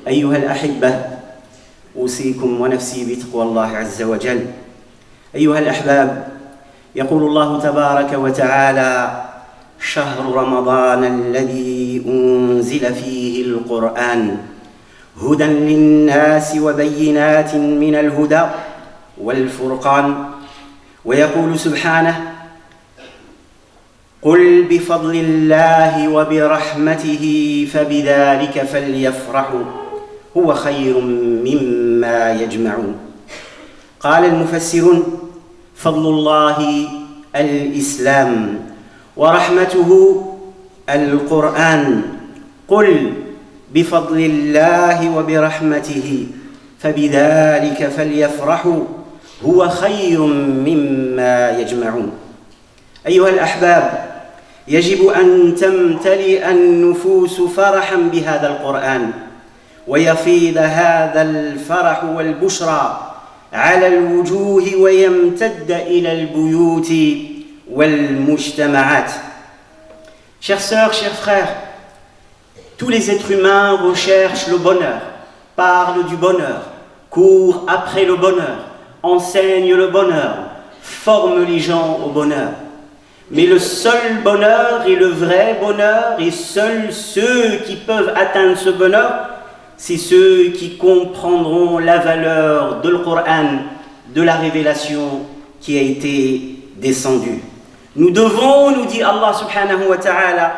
أيها الأحبة، أوصيكم ونفسي بتقوى الله عز وجل. أيها الأحباب، يقول الله تبارك وتعالى: شهر رمضان الذي أنزل فيه القرآن هدى للناس وبينات من الهدى والفرقان. ويقول سبحانه: قل بفضل الله وبرحمته فبذلك فليفرحوا هو خير مما يجمعون. قال المفسرون: فضل الله الإسلام ورحمته القرآن. قل بفضل الله وبرحمته فبذلك فليفرحوا هو خير مما يجمعون. أيها الأحباب، يجب أن تمتلئ النفوس فرحا بهذا القرآن، ويفيض هذا الفرح والبشرى على الوجوه ويمتد إلى البيوت والمجتمعات. Chères sœurs, chers frères, tous les êtres humains recherchent le bonheur, parlent du bonheur, courent après le bonheur, enseignent le bonheur, forment les gens au bonheur. Mais le seul bonheur et le vrai bonheur, et seuls ceux qui peuvent atteindre ce bonheur, c'est ceux qui comprendront la valeur de l'Coran, de la révélation qui a été descendue. Nous devons, nous dit Allah subhanahu wa ta'ala,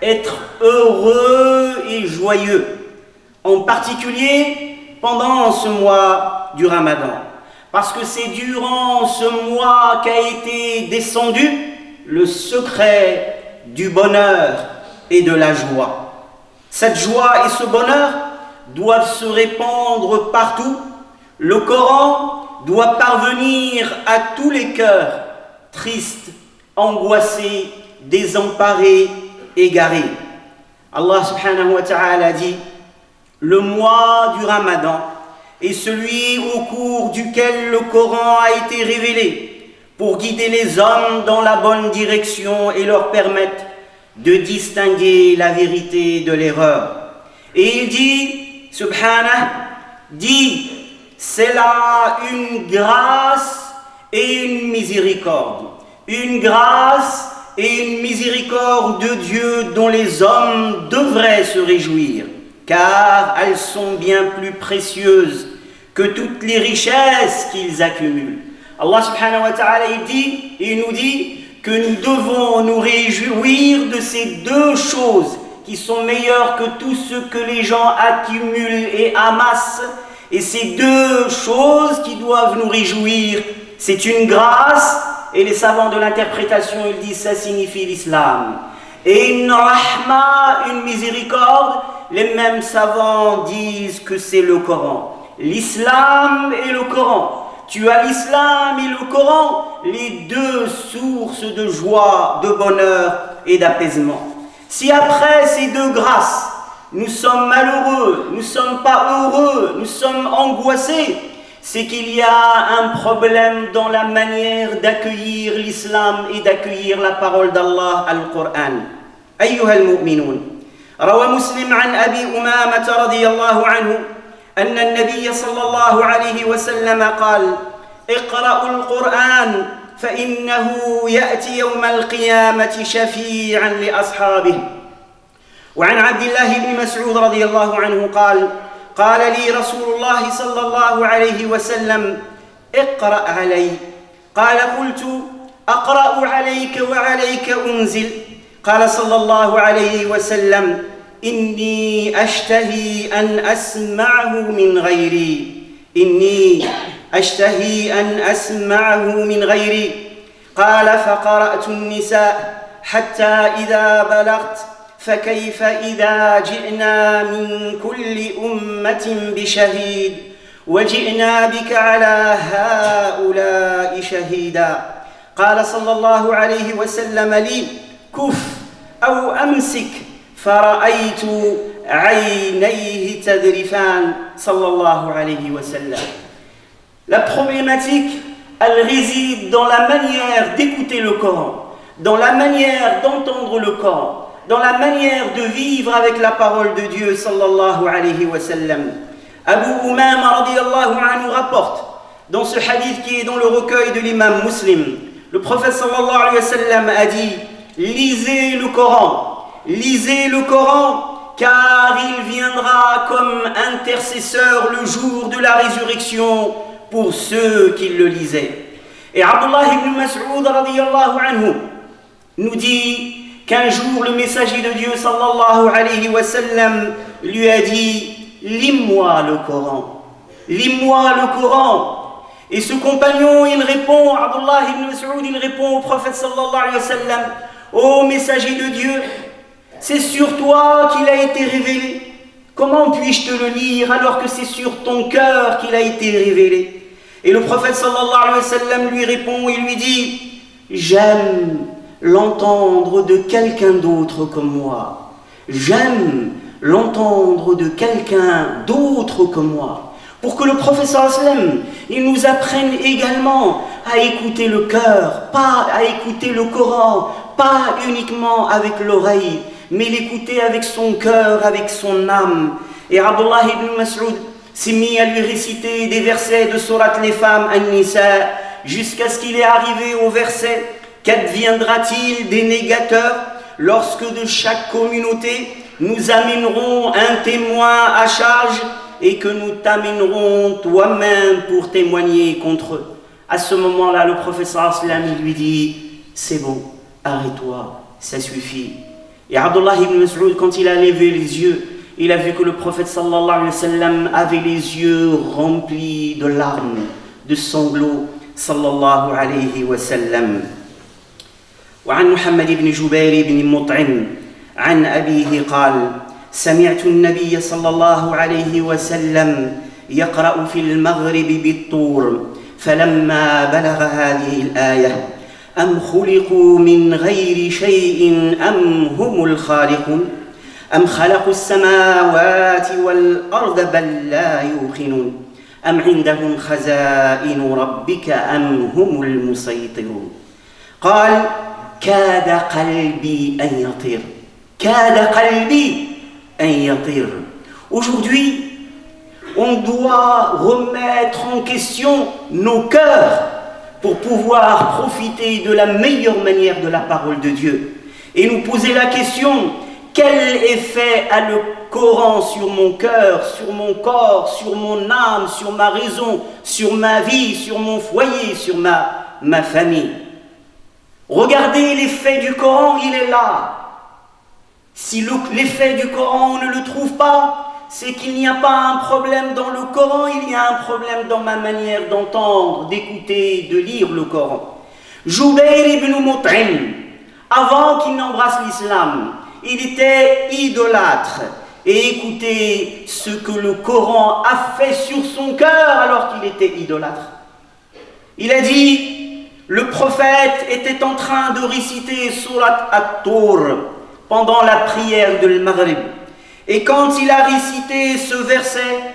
être heureux et joyeux, en particulier pendant ce mois du Ramadan, parce que c'est durant ce mois qu'a été descendu le secret du bonheur et de la joie. Cette joie et ce bonheur doivent se répandre partout. Le Coran doit parvenir à tous les cœurs tristes, angoissés, désemparés, égarés. Allah subhanahu wa ta'ala dit: le mois du Ramadan est celui au cours duquel le Coran a été révélé pour guider les hommes dans la bonne direction et leur permettre de distinguer la vérité de l'erreur. Et il dit, subhanah, dit: c'est là une grâce et une miséricorde. Une grâce et une miséricorde de Dieu dont les hommes devraient se réjouir, car elles sont bien plus précieuses que toutes les richesses qu'ils accumulent. Allah subhanahu wa ta'ala il nous dit que nous devons nous réjouir de ces deux choses qui sont meilleures que tout ce que les gens accumulent et amassent. Et ces deux choses qui doivent nous réjouir, c'est une grâce, et les savants de l'interprétation, ils disent ça signifie l'islam. Et une rahma, une miséricorde, les mêmes savants disent que c'est le Coran. L'islam et le Coran. Tu as l'islam et le Coran, les deux sources de joie, de bonheur et d'apaisement. Si après ces deux grâces, nous sommes malheureux, nous ne sommes pas heureux, nous sommes angoissés, c'est qu'il y a un problème dans la manière d'accueillir l'islam et d'accueillir la parole d'Allah, al-Qur'an. Ayyuha al-mu'minun, rawa Muslim an Abi Umamata radiyallahu anhu أن النبي صلى الله عليه وسلم قال: اقرأوا القرآن فإنه يأتي يوم القيامة شفيعا لأصحابه. وعن عبد الله بن مسعود رضي الله عنه قال: قال لي رسول الله صلى الله عليه وسلم: اقرأ علي. قال: قلت: أقرأ عليك وعليك أنزل. قال صلى الله عليه وسلم: إني أشتهي أن أسمعه من غيري. إني أشتهي أن أسمعه من غيري. قال: فقرأت النساء حتى إذا بلغت: فكيف إذا جئنا من كل أمة بشهيد وجئنا بك على هؤلاء شهيدا. قال صلى الله عليه وسلم لي: كف أو أمسك. فرأيت عينيه تذرفان صلى الله عليه وسلم. La problématique, elle réside dans la manière d'écouter le Coran, dans la manière d'entendre le Coran. dans la manière de vivre avec la parole de Dieu sallallahu alayhi wa sallam. Abu Umama radiyallahu anhu rapporte dans ce hadith qui est dans le recueil de l'imam Muslim, le prophète sallallahu alayhi wa sallam a dit: lisez le Coran, car il viendra comme intercesseur le jour de la résurrection pour ceux qui le lisaient. Et Abdullah ibn Mas'ud radiyallahu anhu nous dit qu'un jour le messager de Dieu sallallahu alayhi wa sallam lui a dit: lis-moi le Coran. Et ce compagnon, il répond, Abdullah ibn Mas'ud, il répond au prophète sallallahu alayhi wa sallam: ô messager de Dieu, c'est sur toi qu'il a été révélé. Comment puis-je te le lire alors que c'est sur ton cœur qu'il a été révélé? Et le prophète sallallahu alayhi wa sallam lui répond, il lui dit: j'aime l'entendre de quelqu'un d'autre que moi. Pour que le prophète sallallahu alayhi wa sallam, il nous apprenne également à écouter le cœur, pas à écouter le Coran, pas uniquement avec l'oreille, mais l'écouter avec son cœur, avec son âme. Et Abdullah ibn Mas'ud s'est mis à lui réciter des versets de Sourate les femmes, An-Nisa, jusqu'à ce qu'il est arrivé au verset: qu'adviendra-t-il des négateurs lorsque de chaque communauté nous amènerons un témoin à charge et que nous t'amènerons toi-même pour témoigner contre eux? À ce moment-là, le prophète sallallahu alayhi wa sallam, il lui dit: c'est bon, arrête-toi, ça suffit. Et Abdullah ibn Mas'ud, quand il a levé les yeux, il a vu que le prophète sallallahu alayhi wa sallam avait les yeux remplis de larmes, de sanglots, sallallahu alayhi wa sallam. وعن محمد بن جبير بن مطعم عن أبيه قال: سمعت النبي صلى الله عليه وسلم يقرأ في المغرب بالطور فلما بلغ هذه الآية: أم خلقوا من غير شيء أم هم الخالقون أم خلقوا السماوات والأرض بل لا يوقنون أم عندهم خزائن ربك أم هم المسيطرون. قال: كاد قلبي أن يطير. Aujourd'hui, on doit remettre en question nos cœurs pour pouvoir profiter de la meilleure manière de la parole de Dieu. Et nous poser la question: quel effet a le Coran sur mon cœur, sur mon corps, sur mon âme, sur ma raison, sur ma vie, sur mon foyer, sur ma famille? Regardez l'effet du Coran, il est là. Si l'effet du Coran, on ne le trouve pas, c'est qu'il n'y a pas un problème dans le Coran, il y a un problème dans ma manière d'entendre, d'écouter, de lire le Coran. Jubayr ibn Mut'im, avant qu'il n'embrasse l'islam, il était idolâtre. Et écoutez ce que le Coran a fait sur son cœur alors qu'il était idolâtre. Il a dit: le prophète était en train de réciter Surat At-Tur pendant la prière de l'Maghrib. Et quand il a récité ce verset: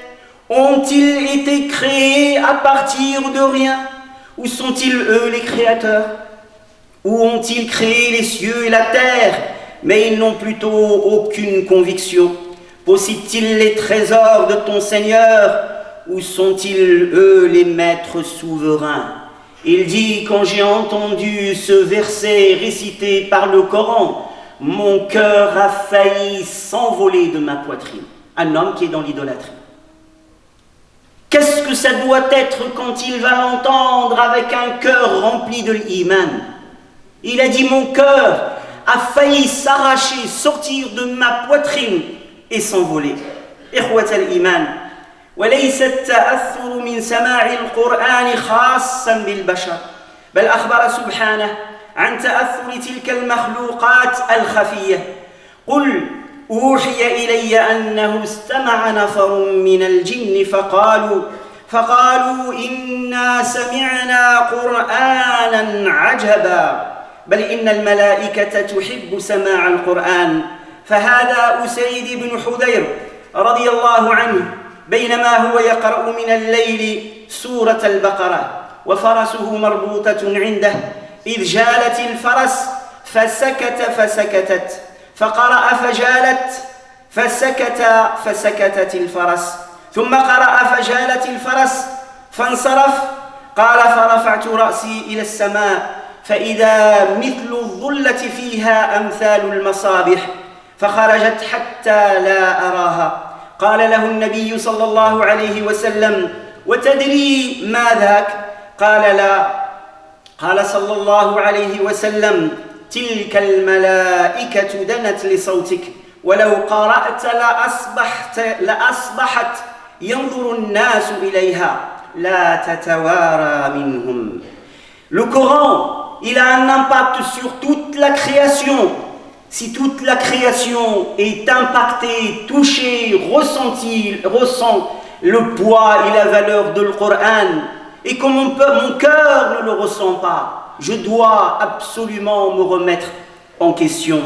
ont-ils été créés à partir de rien? Ou sont-ils eux les créateurs? Ou ont-ils créé les cieux et la terre, mais ils n'ont plutôt aucune conviction? Possèdent-ils les trésors de ton Seigneur? Ou sont-ils eux les maîtres souverains? Il dit: quand j'ai entendu ce verset récité par le Coran, mon cœur a failli s'envoler de ma poitrine. Un homme qui est dans l'idolâtrie. Qu'est-ce que ça doit être quand il va l'entendre avec un cœur rempli de l'iman? Il a dit: mon cœur a failli s'arracher, sortir de ma poitrine et s'envoler. Ikhwat al-iman, وليس التأثر من سماع القرآن خاصا بالبشر، بل أخبر سبحانه عن تأثر تلك المخلوقات الخفية. قل أوحي إلي أنه استمع نفر من الجن فقالوا إنا سمعنا قرآنا عجبا بل إن الملائكة تحب سماع القرآن. فهذا أسيد بن حذير رضي الله عنه بينما هو يقرأ من الليل سورة البقرة وفرسه مربوطة عنده إذ جالت الفرس فسكتت فقرأ فجالت فسكتت الفرس ثم قرأ فجالت الفرس فانصرف قال فرفعت رأسي إلى السماء فإذا مثل الظلة فيها أمثال المصابيح فخرجت حتى لا أراها قال له النبي صلى الله عليه وسلم وتدري ما ذاك؟ قال لا قال صلى الله عليه وسلم تلك الملائكة دنت لصوتك ولو قرأت لأصبحت ينظر الناس إليها لا تتوارى منهم. Le Coran, il a un impact sur toute la création. Si toute la création est impactée, touchée, ressent le poids et la valeur de le Coran, et comme mon cœur ne le ressent pas, je dois absolument me remettre en question.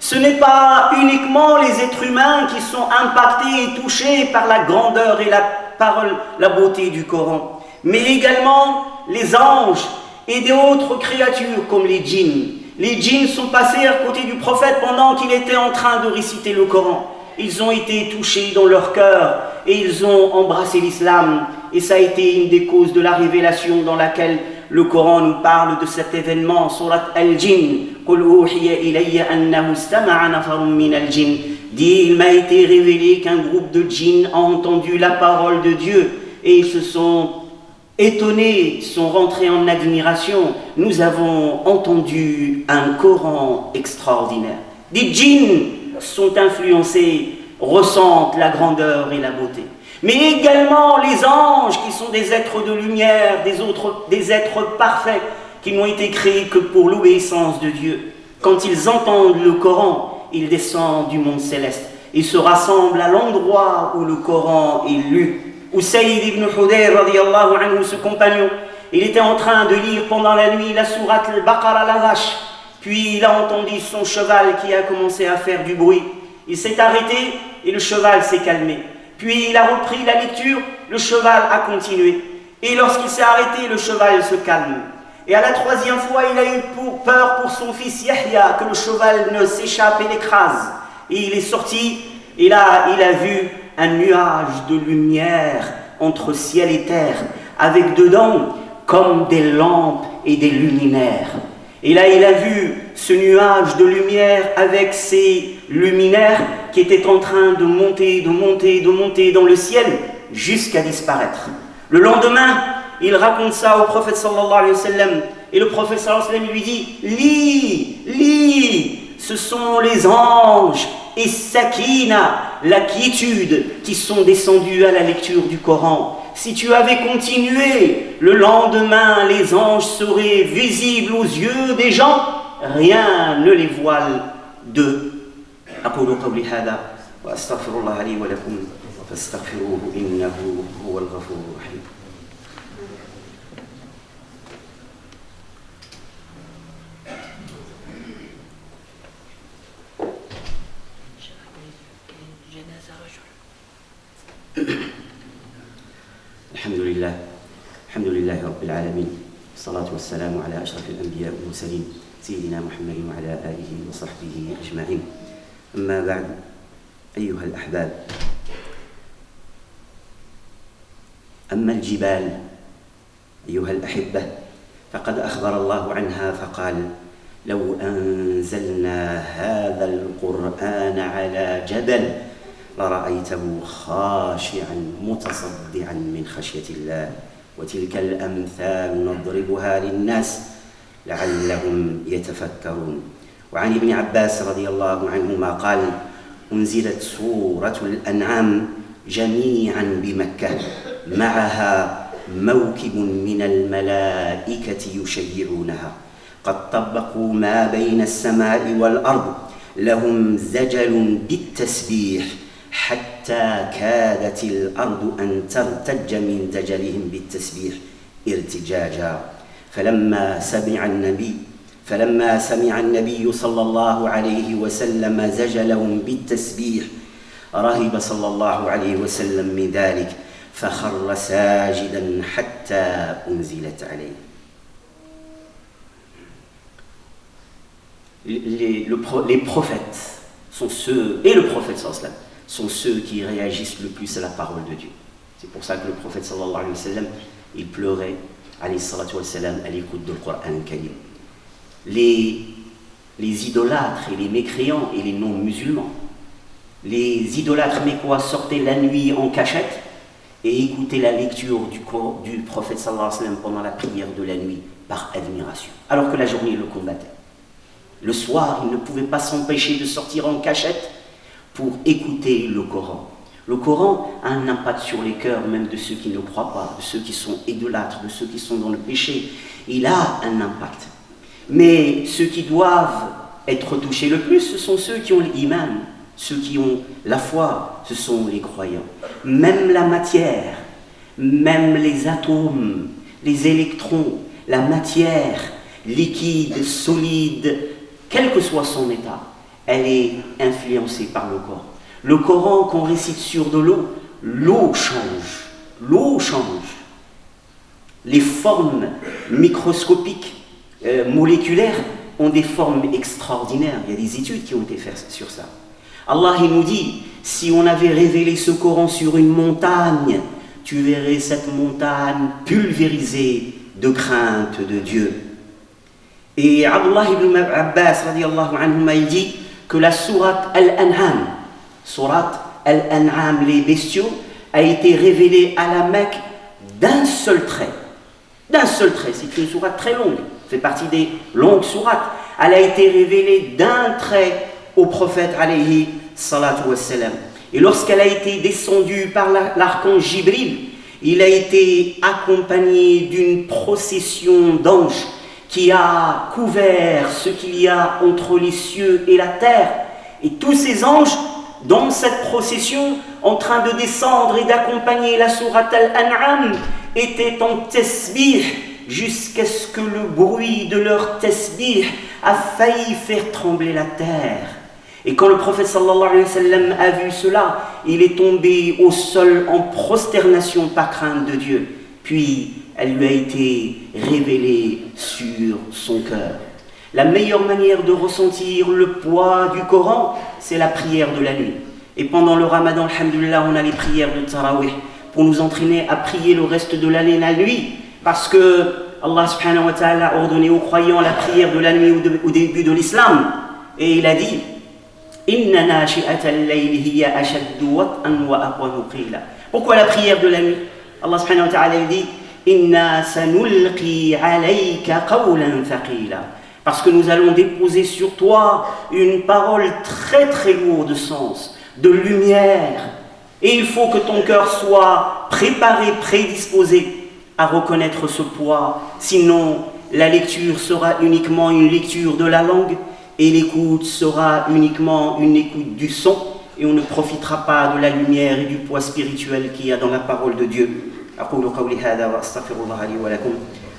Ce n'est pas uniquement les êtres humains qui sont impactés et touchés par la grandeur et la beauté du Coran, mais également les anges et d'autres créatures comme les djinns. Les djinns sont passés à côté du prophète pendant qu'il était en train de réciter le Coran. Ils ont été touchés dans leur cœur et ils ont embrassé l'islam. Et ça a été une des causes de la révélation dans laquelle le Coran nous parle de cet événement. Surat Al-Jinn. قُلْ أُوحِيَ إِلَيَّ أَنَّهُ اسْتَمَعَ نَفَرٌ مِّنَ الْجِنِّ. Dit, il m'a été révélé qu'un groupe de djinns a entendu la parole de Dieu et ils se sont étonnés, sont rentrés en admiration. Nous avons entendu un Coran extraordinaire. Des djinns sont influencés, ressentent la grandeur et la beauté. Mais également les anges qui sont des êtres de lumière, des êtres parfaits qui n'ont été créés que pour l'obéissance de Dieu. Quand ils entendent le Coran, ils descendent du monde céleste. Ils se rassemblent à l'endroit où le Coran est lu. Usayd ibn Hudayr, radiyallahu anhu, ce compagnon, il était en train de lire pendant la nuit la sourate al-Baqarah, la vache. Puis il a entendu son cheval qui a commencé à faire du bruit. Il s'est arrêté et le cheval s'est calmé. Puis il a repris la lecture, le cheval a continué. Et lorsqu'il s'est arrêté, le cheval se calme. Et à la troisième fois, il a eu peur pour son fils Yahya, que le cheval ne s'échappe et l'écrase. Et il est sorti, et là, il a vu un nuage de lumière entre ciel et terre, avec dedans comme des lampes et des luminaires. Et là, il a vu ce nuage de lumière avec ces luminaires qui étaient en train de monter dans le ciel jusqu'à disparaître. Le lendemain, il raconte ça au prophète sallallahu alayhi wa sallam, et le prophète sallallahu alayhi wa sallam lui dit « Lis, ce sont les anges et Sakina, la quiétude, qui sont descendus à la lecture du Coran. Si tu avais continué, le lendemain, les anges seraient visibles aux yeux des gens, rien ne les voile d'eux. » أقول قولي هذا وأستغفر الله لي ولكم فاستغفروه إنه هو الغفور الرحيم. الحمد لله رب العالمين والصلاة والسلام على أشرف الأنبياء والمرسلين سيدنا محمد وعلى آله وصحبه أجمعين. أما بعد أيها الأحباب، أما الجبال أيها الأحبة فقد أخبر الله عنها فقال لو أنزلنا هذا القرآن على جبل لرأيته خاشعا متصدعا من خشية الله وتلك الأمثال نضربها للناس لعلهم يتفكرون. وعن ابن عباس رضي الله عنهما قال أنزلت سورة الأنعام جميعا بمكة معها موكب من الملائكة يشيعونها قد طبقوا ما بين السماء والأرض لهم زجل بالتسبيح حتى كادت الأرض أن ترتج من زجلهم بالتسبيح ارتجاجا. فلما سمع النبي صلى الله عليه وسلم زجلهم بالتسبيح رهب صلى الله عليه وسلم من ذلك فخر ساجدا حتى أنزلت عليه. Les prophètes sont ceux, et le prophète sallallahu alayhi wa sallam, sont ceux qui réagissent le plus à la parole de Dieu. C'est pour ça que le prophète sallallahu alayhi wa sallam, il pleurait alayhi salatu wa sallam à l'écoute du Coran Karim. Les idolâtres et les mécréants et les non-musulmans, les idolâtres mécois sortaient la nuit en cachette et écoutaient la lecture du prophète sallallahu alayhi wa sallam pendant la prière de la nuit par admiration, alors que la journée le combattait. Le soir, ils ne pouvaient pas s'empêcher de sortir en cachette pour écouter le Coran. Le Coran a un impact sur les cœurs, même de ceux qui ne croient pas, de ceux qui sont idolâtres, de ceux qui sont dans le péché. Il a un impact. Mais ceux qui doivent être touchés le plus, ce sont ceux qui ont l'iman, ceux qui ont la foi, ce sont les croyants. Même la matière, même les atomes, les électrons, la matière liquide, solide, quel que soit son état, elle est influencée par le Coran. Le Coran qu'on récite sur de l'eau, l'eau change. L'eau change. Les formes microscopiques, moléculaires, ont des formes extraordinaires. Il y a des études qui ont été faites sur ça. Allah il nous dit, si on avait révélé ce Coran sur une montagne, tu verrais cette montagne pulvérisée de crainte de Dieu. Et Abdullah ibn Abbas radiallahu anhuma, il dit que la sourate Al-An'am, les bestiaux, a été révélée à la Mecque d'un seul trait. D'un seul trait, c'est une sourate très longue, fait partie des longues sourates. Elle a été révélée d'un trait au prophète alayhi salatu wassalam. Et lorsqu'elle a été descendue par l'archange Jibril, il a été accompagné d'une procession d'anges qui a couvert ce qu'il y a entre les cieux et la terre. Et tous ces anges, dans cette procession, en train de descendre et d'accompagner la sourate Al-An'am, étaient en tasbih, jusqu'à ce que le bruit de leur tasbih a failli faire trembler la terre. Et quand le prophète sallallahu alayhi wa sallam a vu cela, il est tombé au sol en prosternation par crainte de Dieu. Puis, elle lui a été révélée sur son cœur. La meilleure manière de ressentir le poids du Coran, c'est la prière de la nuit. Et pendant le Ramadan, alhamdoulilah, on a les prières de Tarawih pour nous entraîner à prier le reste de l'année la nuit. Parce que Allah subhanahu wa ta'ala a ordonné aux croyants la prière de la nuit au début de l'islam. Et il a dit Inna nashi'ata al-layli hiya ashaddu wat'an wa aqwamu qila. Pourquoi la prière de la nuit? Allah subhanahu wa ta'ala dit Inna sanulqi alayka qawlan thaqila. Parce que nous allons déposer sur toi une parole très très lourde de sens, de lumière. Et il faut que ton cœur soit préparé, prédisposé à reconnaître ce poids. Sinon, la lecture sera uniquement une lecture de la langue et l'écoute sera uniquement une écoute du son et on ne profitera pas de la lumière et du poids spirituel qu'il y a dans la parole de Dieu. أقول قولي هذا وأستغفر الله لي ولكم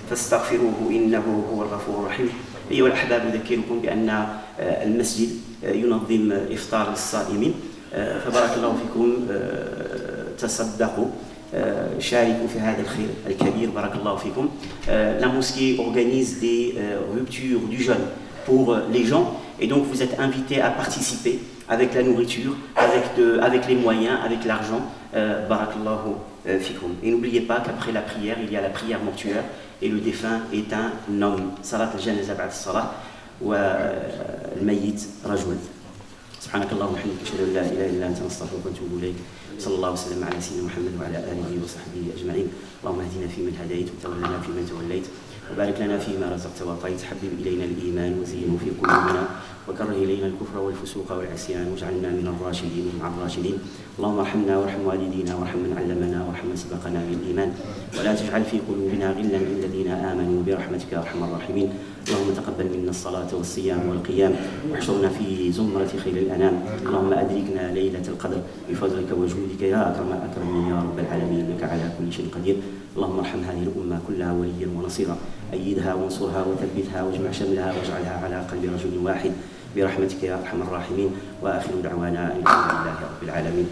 فاستغفروه إنه هو الغفور الرحيم. أيها الأحباب، أذكركم بأن المسجد ينظم إفطار للصائمين، فبارك الله فيكم، تصدقوا، شاركوا في هذا الخير الكبير، بارك الله فيكم. La mosquée organise des ruptures du jeûne pour les gens et donc vous êtes invités à participer avec la nourriture, avec les moyens, avec l'argent. Barakallahu fikum. Et n'oubliez pas qu'après la prière, il y a la prière mortuaire et le défunt est un homme. Salat al-janaza ba'd as-salat wa al-mayyit rajul. سبحانك اللهم وبحمدك اشهد ان لا اله الا انت نستغفرك ونتوب اليك. صلى الله وسلم على سيدنا محمد وعلى اله وصحبه اجمعين. اللهم اهدنا فيمن هديت وتولنا فيمن توليت وبارك لنا فيما رزقت واعطيت. حبب الينا الايمان وزينه في قلوبنا وكره الينا الكفر والفسوق والعصيان واجعلنا من الراشدين مع الراشدين. اللهم ارحمنا وارحم والدينا وارحم من علمنا وارحم من سبقنا بالايمان ولا تجعل في قلوبنا غلا للذين امنوا برحمتك يا ارحم الراحمين. اللهم تقبل منا الصلاة والصيام والقيام واحشرنا في زمرة خير الأنام. اللهم أدركنا ليلة القدر بفضلك وجودك يا أكرم الأكرمين يا رب العالمين، إنك على كل شيء قدير. اللهم ارحم هذه الأمة كلها وليا ونصيرا، أيدها وانصرها وثبتها واجمع شملها واجعلها على قلب رجل واحد برحمتك يا أرحم الراحمين. وآخر دعوانا أن الحمد لله رب العالمين.